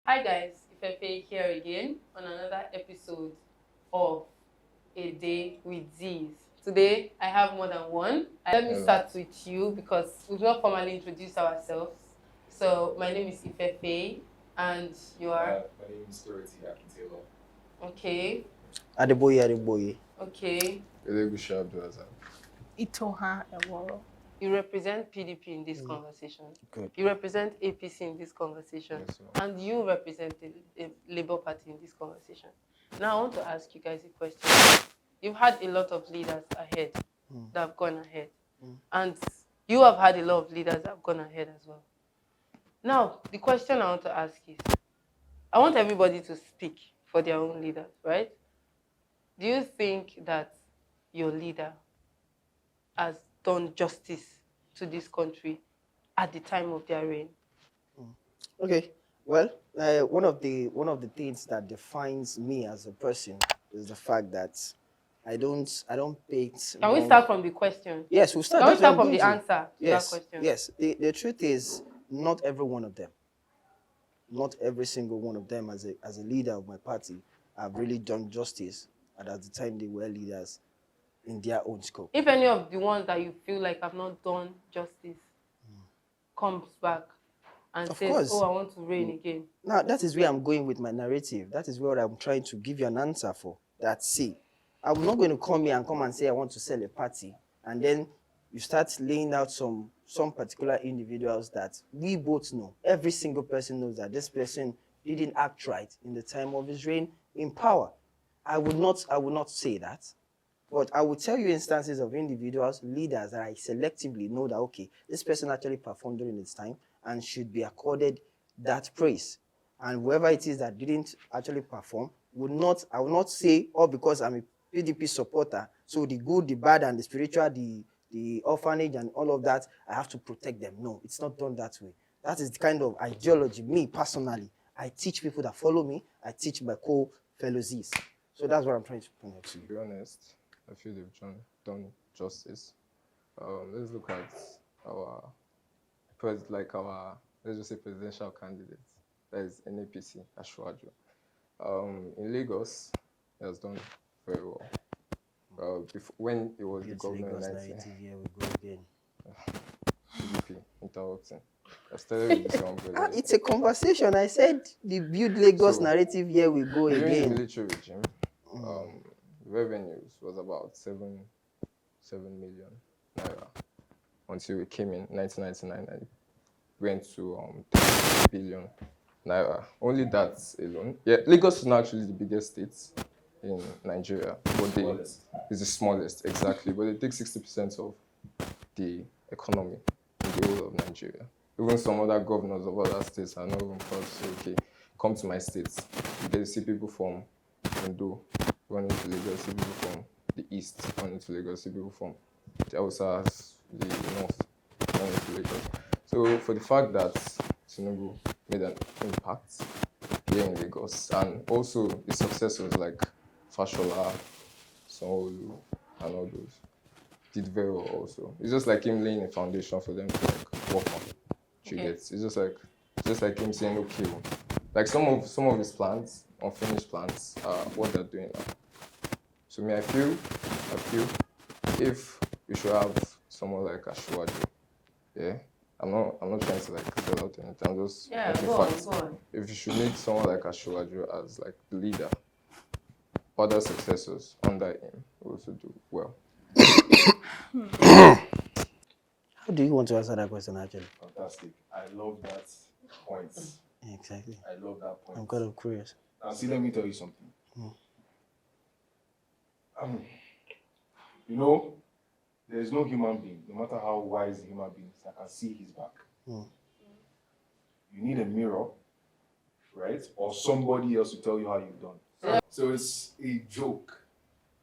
Hi guys, Ifefe here again on another episode of A Day with Z's. Today I have more than one. Let me start with you because we've not formally introduced ourselves. So my name is Ifefe and you are? My name is Dorothy Akintelo. Okay. Adeboye. Okay. Elegusha Abdulazam. Itoha Eworo. You represent PDP in this conversation. Good. You represent APC in this conversation. Yes, and you represent the Labour Party in this conversation. Now I want to ask you guys a question. You've had a lot of leaders ahead that have gone ahead. And you have had a lot of leaders that have gone ahead as well. Now, the question I want to ask is, I want everybody to speak for their own leaders, right? Do you think that your leader has done justice to this country at the time of their reign? Okay. Well, one of the things that defines me as a person is the fact that I don't paint. Can we start from the question? Yes, we'll start. Can we start I'm from the going to. answer to Yes, that question? yes. The truth is, not every one of them, not every single one of them, as a leader of my party, have really done justice. And at the time, they were leaders in their own scope. If any of the ones that you feel like have not done justice comes back and Of says, course. "Oh, I want to reign again," Now, that is where I'm going with my narrative. That is where I'm trying to give you an answer for. That, see, I'm not going to come here and say I want to sell a party, and then you start laying out some particular individuals that we both know. Every single person knows that this person didn't act right in the time of his reign in power. I would not say that. But I will tell you instances of individuals, leaders that I selectively know that, okay, this person actually performed during its time and should be accorded that praise. And whoever it is that didn't actually perform, I will not say, oh, because I'm a PDP supporter, so the good, the bad, and the spiritual, the orphanage and all of that, I have to protect them. No, it's not done that way. That is the kind of ideology, me personally, I teach people that follow me, I teach my co-fellows. So that's what I'm trying to point out to you. To be honest, I feel they've done justice. Let's look at our let's just say presidential candidate. That is NAPC, Ashwaju. In Lagos, he has done very well. When it was the governor in 19... Here we go again. PDP, interrupting. I started with this one. It's a conversation. I said the build Lagos narrative, here we go during again. the military regime, revenues was about 7 million naira until we came in 1999 and went to 3 billion naira. Only that alone. Yeah, Lagos is not actually the biggest state in Nigeria, but it's the smallest, exactly. But they take 60% of the economy in the whole of Nigeria. Even some other governors of other states are not even proud to say, okay, come to my states. You get to see people from Ondo running to Lagos, see people from the east running to Lagos, see people from the Hausas, the north running to Lagos. So for the fact that Tinubu made an impact here in Lagos, and also the successors like Fashola, Sanwo-Olu, and all those did very well also. It's just like him laying a foundation for them to like work on. It's just like him saying, okay, like some of his plans, unfinished plans, are what they're doing now. So me, I feel if we should have someone like Ashwaju, yeah. I'm not trying to like sell out anything. I'm just go on. If you should make someone like Ashwaju as like the leader, other successors under him will also do well. How do you want to answer that question, actually? Fantastic. I love that point. Exactly. I love that point. I'm kind of curious. Now, see, let me tell you something. You know, there is no human being, no matter how wise the human being is, that can see his back. You need a mirror, right? Or somebody else to tell you how you've done. So it's a joke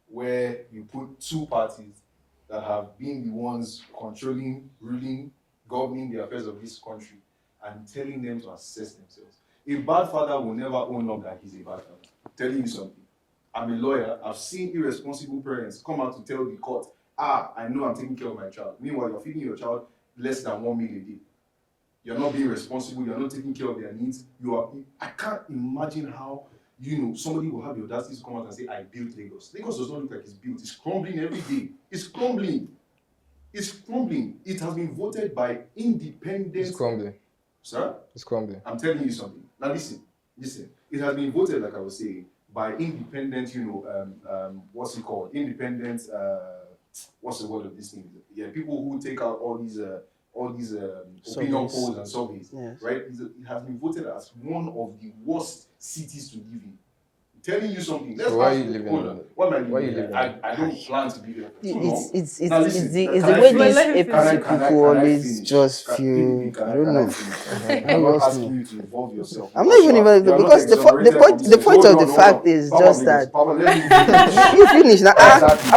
where you put two parties that have been the ones controlling, ruling, governing the affairs of this country and telling them to assess themselves. A bad father will never own up that he's a bad father. I'm telling you something. I'm a lawyer. I've seen irresponsible parents come out to tell the court, I know I'm taking care of my child. Meanwhile, you're feeding your child less than 1 meal a day. You're not being responsible. You're not taking care of their needs. I can't imagine how, somebody will have the audacity to come out and say, I built Lagos. Lagos does not look like it's built. It's crumbling every day. It's crumbling. It's crumbling. It has been voted by independent... It's crumbling. Sir? It's crumbling. I'm telling you something. Now listen. It has been voted, like I was saying, by independent, what's it called? Independent, what's the word of this thing? Yeah, people who take out all these opinion polls and surveys, yes. right? It has been voted as one of the worst cities to live in. I'm telling you something. So why are you living in it? Why am I living Why are you in living it? I don't plan to be there. It's Now, listen, the can way I these finish? APC Can I people always finish? just feel, I don't know. I'm not asking you to involve yourself. I'm not even involved because the point of the fact is just that Papa, let me finish. you finish now. Exactly.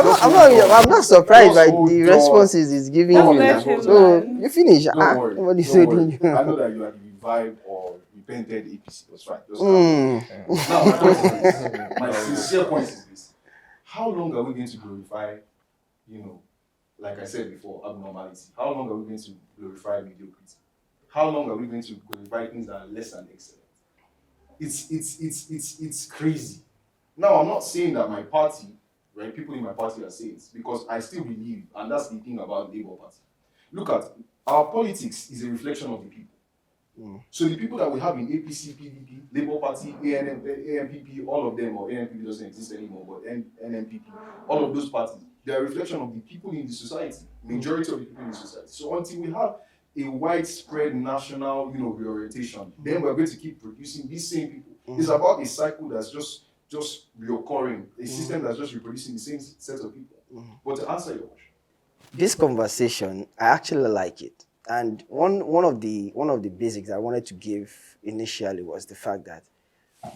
I'm not surprised by Just the hold on. responses he's giving Just you let now. him So land. you finish. Don't worry. Nobody's Don't holding worry. you. I know that you are revived or repented APC. That's right. Just Mm. now, my point is this. My sincere point is this. How long are we going to glorify, like I said before, abnormality? How long are we going to glorify mediocrity? How long are we going to glorify things that are less than excellent? It's crazy. Now, I'm not saying that my party, right, people in my party are saints, because I still believe, and that's the thing about the Labour Party. Look at, our politics is a reflection of the people. So the people that we have in APC, PDP, Labour Party, ANPP, all of them, or ANPP doesn't exist anymore, but NMPP, all of those parties, they are a reflection of the people in the society, majority of the people in the society. So until we have a widespread national, reorientation, then we're going to keep producing these same people. It's about a cycle that's just reoccurring, a system that's just reproducing the same set of people. But to answer your question, This conversation, I actually like it. And one of the basics I wanted to give initially was the fact that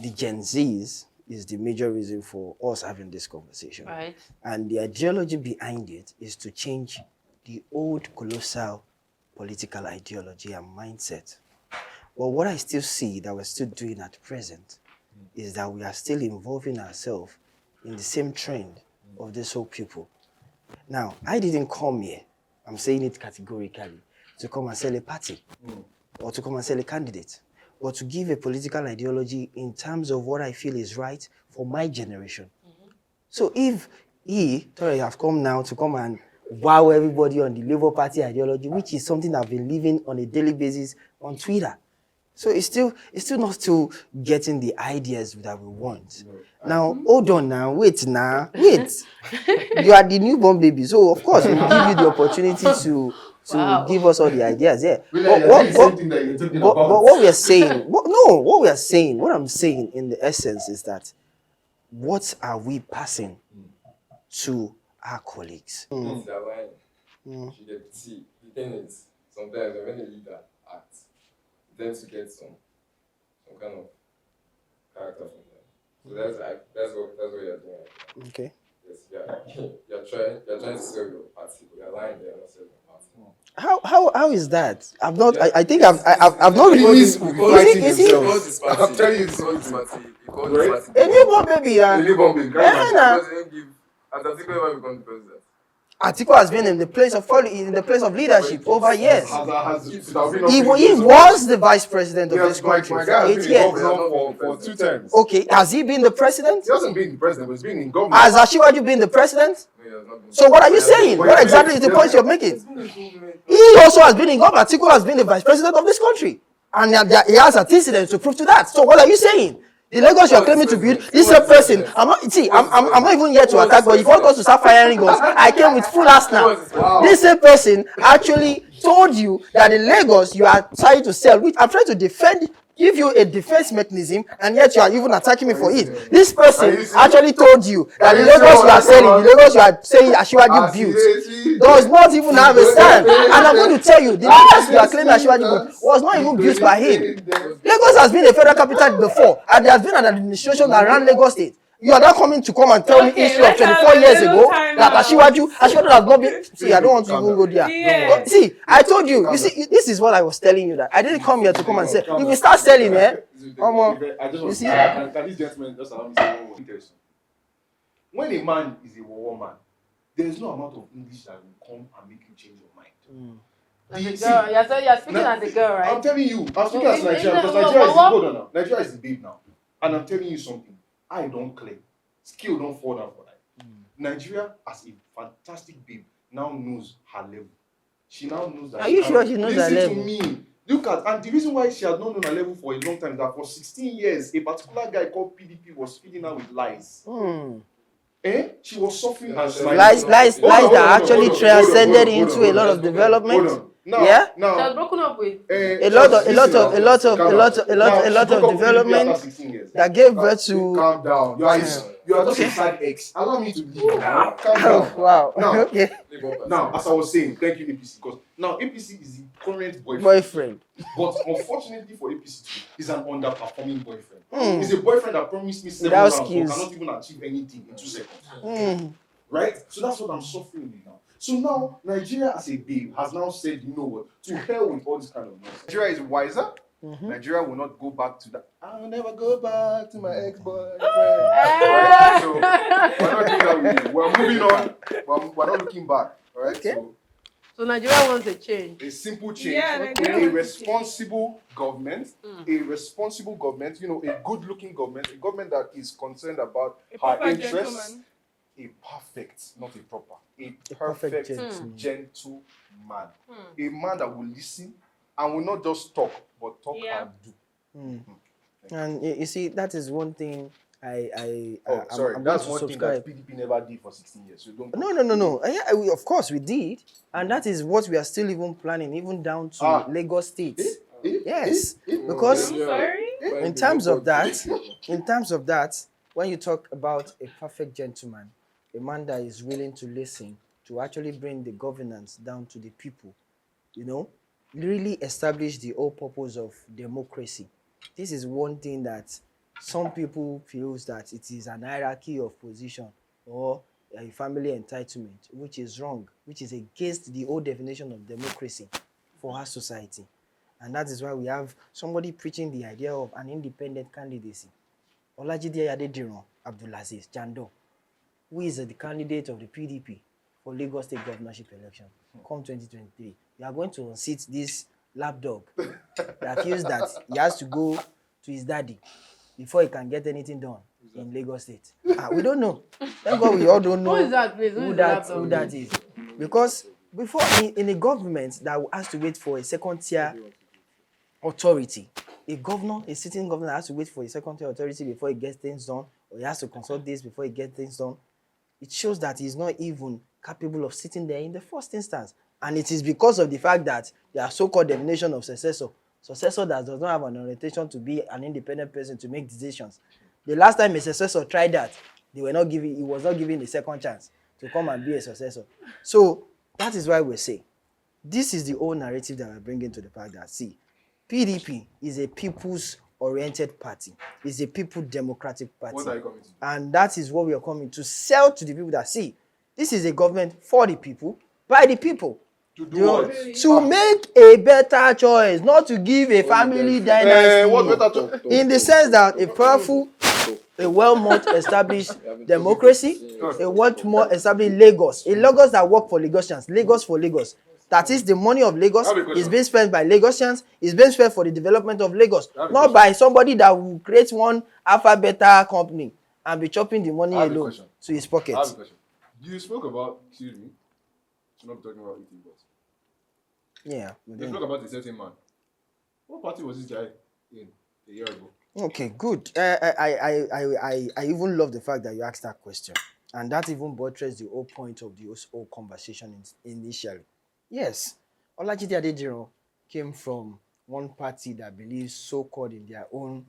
the Gen Zs is the major reason for us having this conversation. Right. And the ideology behind it is to change the old colossal political ideology and mindset. But what I still see that we're still doing at present is that we are still involving ourselves in the same trend of this whole people. Now, I didn't come here, I'm saying it categorically, to come and sell a party or to come and sell a candidate, or to give a political ideology in terms of what I feel is right for my generation. So if Tori have come now to come and wow everybody on the Labour Party ideology, which is something I've been living on a daily basis on Twitter. So it's still not still getting the ideas that we want. Now, hold on now, wait. You are the newborn baby, so of course we'll give you the opportunity to Wow. give us all the ideas. Yeah. really, But the same thing that you're talking but about. what we are saying, what I'm saying in the essence is that what are we passing to our colleagues? It's their line. You get see. The thing is, sometimes when a leader acts, you tend to get some kind of character from them. So that's what you're doing. Okay. Yes, you're trying to sell your party, but you're lying there, not selling your party. How is that? I've not. I think I've not really. Is he? I'm telling you, this party. A newborn baby? The newborn baby. Yeah, Because they didn't give. As Atiku ever become the president. Atiku has been in the place of leadership over years. He He was the vice president of this country My for guy 8 has been years. governor for 2 terms. Okay, has he been the president? He hasn't been the president, but he's been in government. Has Ashiwaju been the president? No, he has not been. So what are you saying? What exactly is the point you're making? He also has been in government. Atiku has been the vice president of this country. And he has antecedents to prove to that. So what are you saying? The Lagos you are claiming to build, this same person, I'm not even here to attack, but if you want us to start firing us, I came with full arsenal. Wow. This same person actually told you that the Lagos you are trying to sell, which I'm trying to defend, give you a defense mechanism, and yet you are even attacking me for it. This person actually told you that the Lagos you are selling, the Lagos you are saying Asiwaju built, does not even have a stand. And I'm going to tell you, the Lagos you are claiming Asiwaju built was not even built by him. Lagos has been a federal capital before, and there has been an administration that ran Lagos State. You are not coming to come and tell me history of 24 years ago that Asiwaju has not been. See, I don't want to even go there. Yeah. See, I told you. You see, this is what I was telling you that I didn't come here to come and say. If we start selling, I just want you see? can this gentleman just allow me to say one more thing? When a man is a war man, there is no amount of English that will come and make you change your mind. As a See, girl, you're speaking as a girl, right? I'm telling you, I'm speaking No, as Nigeria because no, Nigeria is what- hold on now. Nigeria is the babe now. And I'm telling you something. I don't claim. Skill don't fall down for that. Nigeria as a fantastic babe now knows her level. She now knows that Are you sure she knows her listen level? to me. Look at, and the reason why she has not known her level for a long time is that for 16 years, a particular guy called PDP was feeding her with lies. She was suffering and smiling. Lies that actually transcended hold into a lot of development. Hold on. Now, Yeah? She has now, broken up with. A lot of development 16 years. that gave birth to. Calm down. You are just a side X. Allow me to leave now. Calm down. Wow. Now, Okay. now, as I was saying, thank you, APC, because now APC is the current boyfriend. But unfortunately for APC too, he's an underperforming boyfriend. He's a boyfriend that promised me 7 rounds but cannot even achieve anything in 2 seconds. Right? So that's what I'm suffering with now. So now, Nigeria as a babe has now said, you know what, to hell with all this kind of nonsense. Nigeria is wiser. Nigeria will not go back to that. I'll never go back to my ex-boyfriend. Right? So we're not doing that with you. We're moving on. We're not looking back. All right? Okay. So Nigeria wants a change. A simple change. Yeah, Nigeria A wants responsible government. A responsible government. You know, a good-looking government. A government that is concerned about A her proper interests. gentleman. A perfect, not a proper. A perfect perfect gentleman. gentleman. A man that will listen and will not just talk, but talk and do. And you see, that is one thing I'm That's going one to thing subscribe. that PDP never did for 16 years. So don't. No. Yeah, of course we did, and that is what we are still even planning, even down to Lagos State. Yes, because Sorry? in terms of that, when you talk about a perfect gentleman, a man that is willing to listen, to actually bring the governance down to the people, you know, really establish the whole purpose of democracy. This is one thing that some people feels that it is an hierarchy of position or a family entitlement, which is wrong, which is against the whole definition of democracy for our society. And that is why we have somebody preaching the idea of an independent candidacy. Olajide Adediran Abdulaziz Jando, who is the candidate of the PDP for Lagos State governorship election, come 2023. We are going to unseat this lapdog that feels that he has to go to his daddy before he can get anything done in Lagos State. We don't know. Thank God we all don't know Who is that, please? who that is. Because before in a government that has to wait for a second tier authority, a sitting governor has to wait for a second tier authority before he gets things done, or he has to consult this before he gets things done. It shows that he's not even capable of sitting there in the first instance. And it is because of the fact that there are so-called definition of successor that does not have an orientation to be an independent person to make decisions. The last time a successor tried that, he was not given a second chance to come and be a successor. So that is why we say this is the whole narrative that we're bringing to the fact that, see, PDP is a people's-oriented party. It's a people-democratic party. What are you coming to do? And that is what we are coming to sell to the people that, see, this is a government for the people, by the people. To do what? To make a better choice, not to give a family dynasty. What better In the sense that a powerful, a well-more established democracy, a well-more established Lagos, a Lagos that work for Lagosians, Lagos for Lagos. That is, the money of Lagos is being spent by Lagosians, is being spent for the development of Lagos, not by somebody that will create one alpha beta company and be chopping the money alone to his pocket. I have a question. You spoke about, excuse me, you're not talking about eating, but Yeah. you spoke about a certain man. What party was this guy in a year ago? Okay, good. I even love the fact that you asked that question, and that even buttressed the whole point of the whole conversation initially. Yes, Olajide Adediran came from one party that believes so-called in their own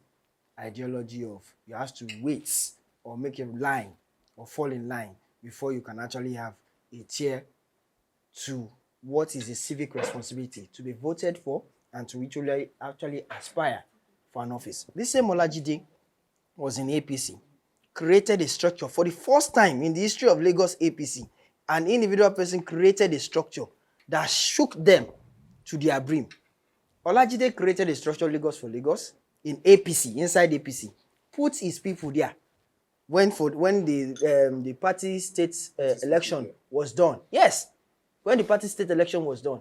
ideology of you have to wait or make a line or fall in line before you can actually have a tier to what is a civic responsibility to be voted for and to actually aspire for an office. This same Olajide was in APC, created a structure for the first time in the history of Lagos APC. An individual person created a structure that shook them to their brim. Olajide created a structure Lagos for Lagos in APC, inside APC, put his people there. When the party state election was done. Yes, when the party state election was done,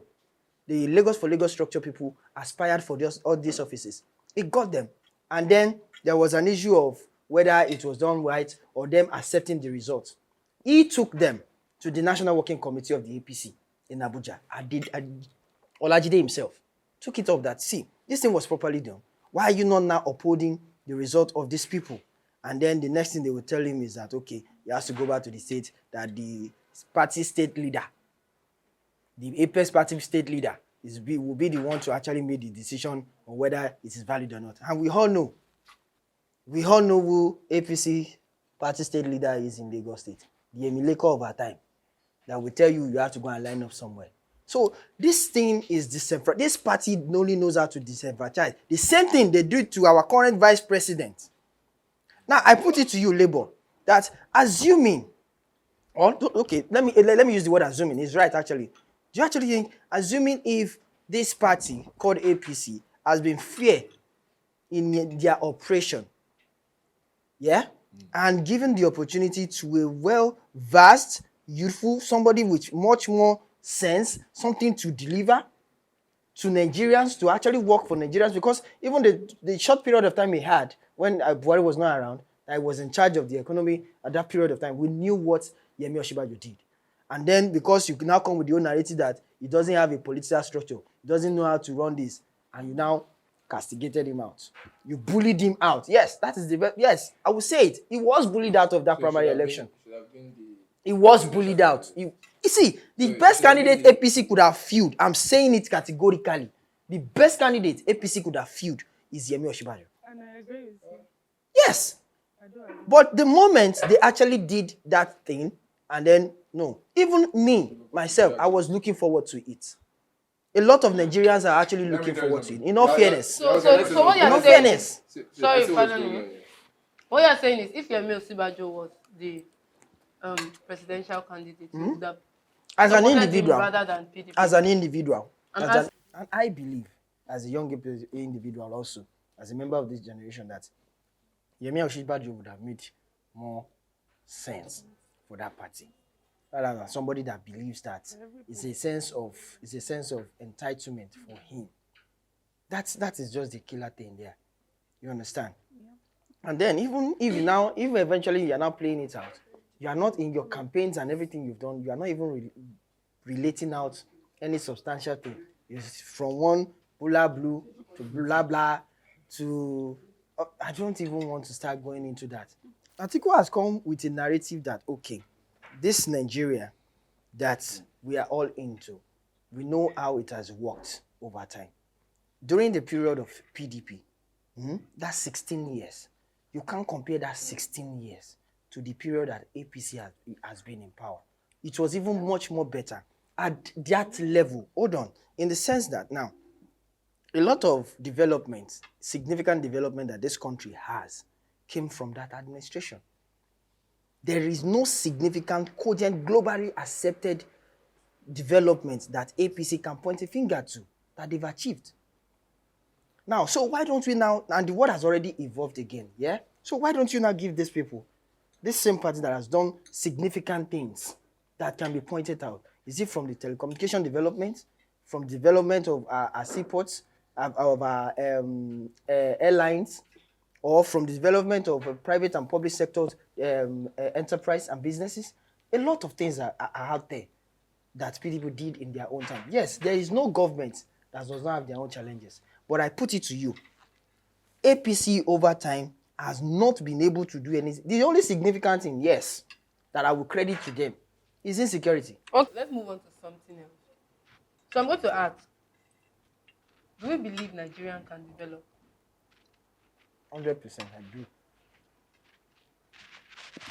the Lagos for Lagos structure people aspired for all these offices. It got them. And then there was an issue of whether it was done right or them accepting the results. He took them to the National Working Committee of the APC in Abuja. Olajide himself took it up that, see, this thing was properly done. Why are you not now upholding the result of these people? And then the next thing they will tell him is that, okay, he has to go back to the state, that the party state leader, the Apex party state leader, will be the one to actually make the decision on whether it is valid or not. And we all know who APC party state leader is in Lagos State. The Emileko of our time that will tell you have to go and line up somewhere. So this thing is disenfranchised. This party only knows how to disenfranchise. The same thing they do to our current vice president. Now I put it to you, Labour, that assuming, okay, let me use the word assuming. It's right actually. Do you actually think, assuming if this party called APC has been fair in their operation, yeah, and given the opportunity to a well-versed, youthful, somebody with much more sense, something to deliver to Nigerians, to actually work for Nigerians, because even the short period of time he had when Buhari was not around, I was in charge of the economy at that period of time, we knew what Yemi Osinbajo did. And then because you now come with your narrative that he doesn't have a political structure, he doesn't know how to run this, and you now castigated him out. You bullied him out. Yes, that is the best. Yes, I will say it. He was bullied out of that primary election. He was bullied out. You see, the best candidate APC could have fielded, I'm saying it categorically, the best candidate APC could have fielded is Yemi Osinbajo. And I agree with you. Yes. But the moment they actually did that thing, and then, no. Even me, myself, I was looking forward to it. A lot of Nigerians are actually looking forward to it. In all fairness. So what you're saying, fairness. Sorry, pardon me. What you're saying is, if Yemi Osinbajo was the presidential candidate, you would have as an supported him individual, rather than PDP. as an individual, And and I believe, as a young individual also, as a member of this generation, that Yemi Osinbajo would have made more sense for that party, rather than somebody that believes that it's a sense of entitlement for him. That is just the killer thing there. You understand? Yeah. And then even if eventually you are now playing it out, you are not in your campaigns and everything you've done, you are not even relating out any substantial thing. It's from one blah blue to blah blah to I don't even want to start going into that. Atiku has come with a narrative that, okay, this Nigeria that we are all into, we know how it has worked over time. During the period of PDP, that's 16 years. You can't compare that 16 years to the period that APC has been in power. It was even much more better at that level. Hold on. In the sense that now, a lot of development, significant development that this country has, came from that administration. There is no significant, cogent, globally accepted development that APC can point a finger to that they've achieved. Now, so why don't we now, and the world has already evolved again, yeah? So why don't you now give these people, this same party that has done significant things that can be pointed out? Is it from the telecommunication development, from development of our seaports, of our airlines, or from the development of private and public sectors, enterprise and businesses? A lot of things are out there that people did in their own time. Yes, there is no government that does not have their own challenges. But I put it to you, APC over time has not been able to do anything. The only significant thing, yes, that I will credit to them is insecurity. Okay, let's move on to something else. So I'm going to ask, do you believe Nigerian can develop? 100% I do.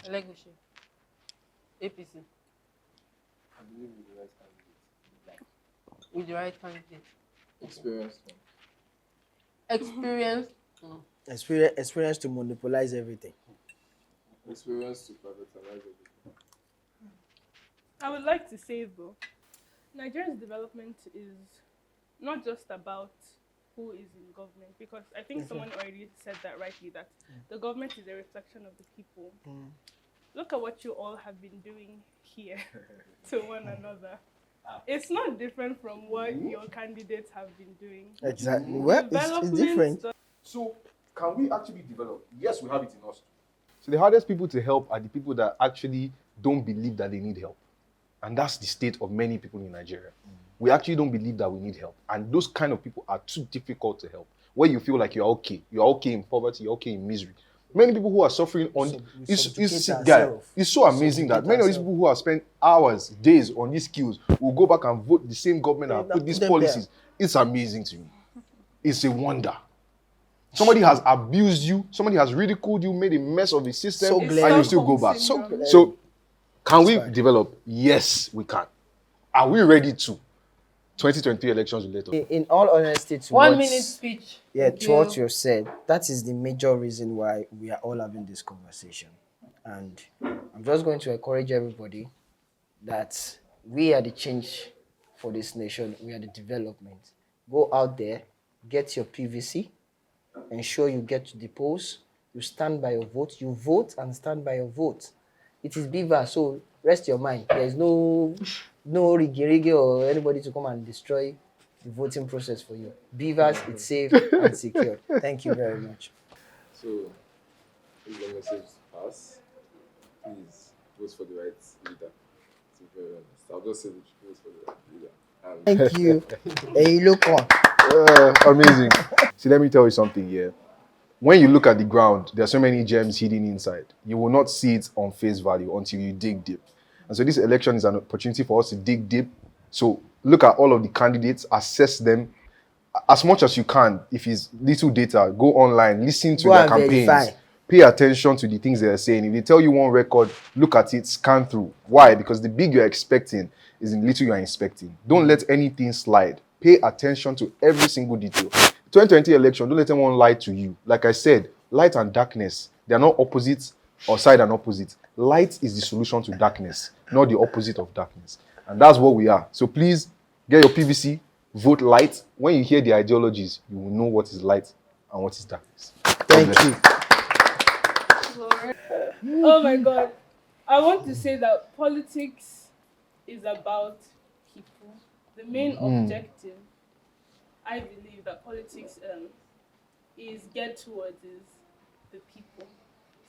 Elegushi, APC. I believe with the right candidate. With the right candidate. Experienced one. Experience. Experience to monopolize everything. Experience to privatize everything. I would like to say though, Nigeria's development is not just about who is in government, because I think someone already said that rightly, that the government is a reflection of the people. Look at what you all have been doing here to one another. It's not different from what your candidates have been doing. Exactly. Well, it's Development different. So, can we actually develop? Yes, we have it in us. So the hardest people to help are the people that actually don't believe that they need help. And that's the state of many people in Nigeria. We actually don't believe that we need help. And those kind of people are too difficult to help. Where you feel like you're okay in poverty, you're okay in misery. Many people who are suffering on it's so amazing that many of these people who have spent hours, days on these skills will go back and vote the same government and put these policies. It's amazing to me. It's a wonder. Somebody has abused you, somebody has ridiculed you, made a mess of the system, and you still go back. So can we develop? Yes, we can. Are we ready to? 2023 elections will let us. In all honesty, to 1 minute speech. Yeah, Thank to what you said, that is the major reason why we are all having this conversation. And I'm just going to encourage everybody that we are the change for this nation. We are the development. Go out there, get your PVC, ensure you get to the polls, you stand by your vote, you vote and stand by your vote. It is Beaver, so rest your mind. There is no riggy or anybody to come and destroy the voting process for you. Beavers, it's safe and secure. Thank you very much. So, if the message pass, please vote for the right leader. To be very honest, I'll just say vote for the right leader. Thank you. Hey, you look on. Amazing. See, let me tell you something here. When you look at the ground, there are so many gems hidden inside. You will not see it on face value until you dig deep. And so this election is an opportunity for us to dig deep. So look at all of the candidates, assess them as much as you can. If it's little data, go online, listen to their campaigns. Verify. Pay attention to the things they are saying. If they tell you one record, look at it, scan through. Why? Because the big you're expecting is the little you are expecting. Don't let anything slide. Pay attention to every single detail. 2020 election, don't let anyone lie to you. Like I said, light and darkness, they are not opposites or side and opposite. Light is the solution to darkness, not the opposite of darkness. And that's what we are. So please, get your PVC, vote light. When you hear the ideologies, you will know what is light and what is darkness. Thank you. Oh my God. I want to say that politics is about people. The main objective, I believe, that politics is get towards is the people.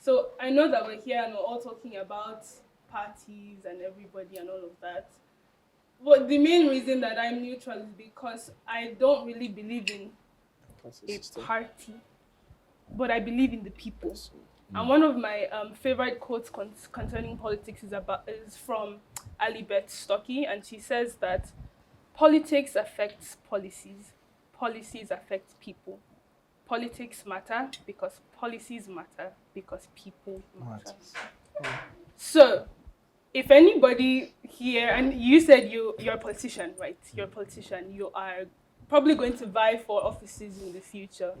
So I know that we're here and we're all talking about parties and everybody and all of that. But the main reason that I'm neutral is because I don't really believe in a party, but I believe in the people. And one of my favorite quotes concerning politics is from Alibeth Stocky, and she says that politics affects policies. Policies affect people. Politics matter because policies matter because people matter. So, if anybody here, and you said you're a politician, right? You're a politician. You are probably going to vie for offices in the future.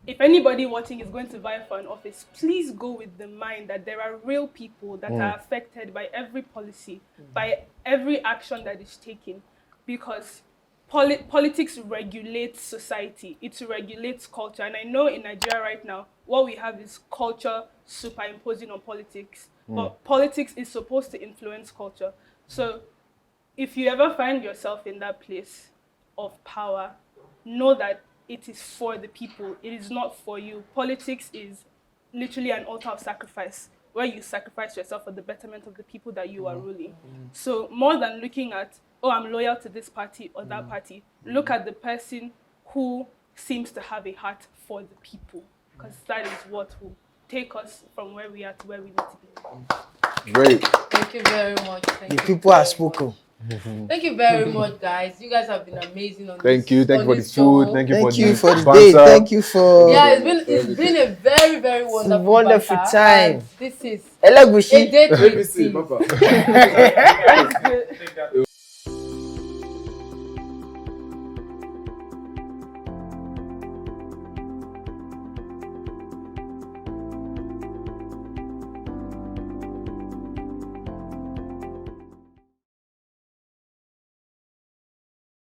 If anybody watching is going to vie for an office, please go with the mind that there are real people that are affected by every policy, by every action that is taken, because politics regulates society. It regulates culture. And I know in Nigeria right now, what we have is culture superimposing on politics. But politics is supposed to influence culture. So if you ever find yourself in that place of power, know that it is for the people. It is not for you. Politics is literally an altar of sacrifice, where you sacrifice yourself for the betterment of the people that you are ruling. So more than looking at, oh, I'm loyal to this party or that party, look at the person who seems to have a heart for the people, because that is what will take us from where we are to where we need to be. Great. Thank you very much. The people are spoken. Thank you very much, guys. You guys have been amazing on Thank this. you. Thank you for the food. Thank you for the day. Thank you for it's been a very, very wonderful time. And this is Elegushi. a day to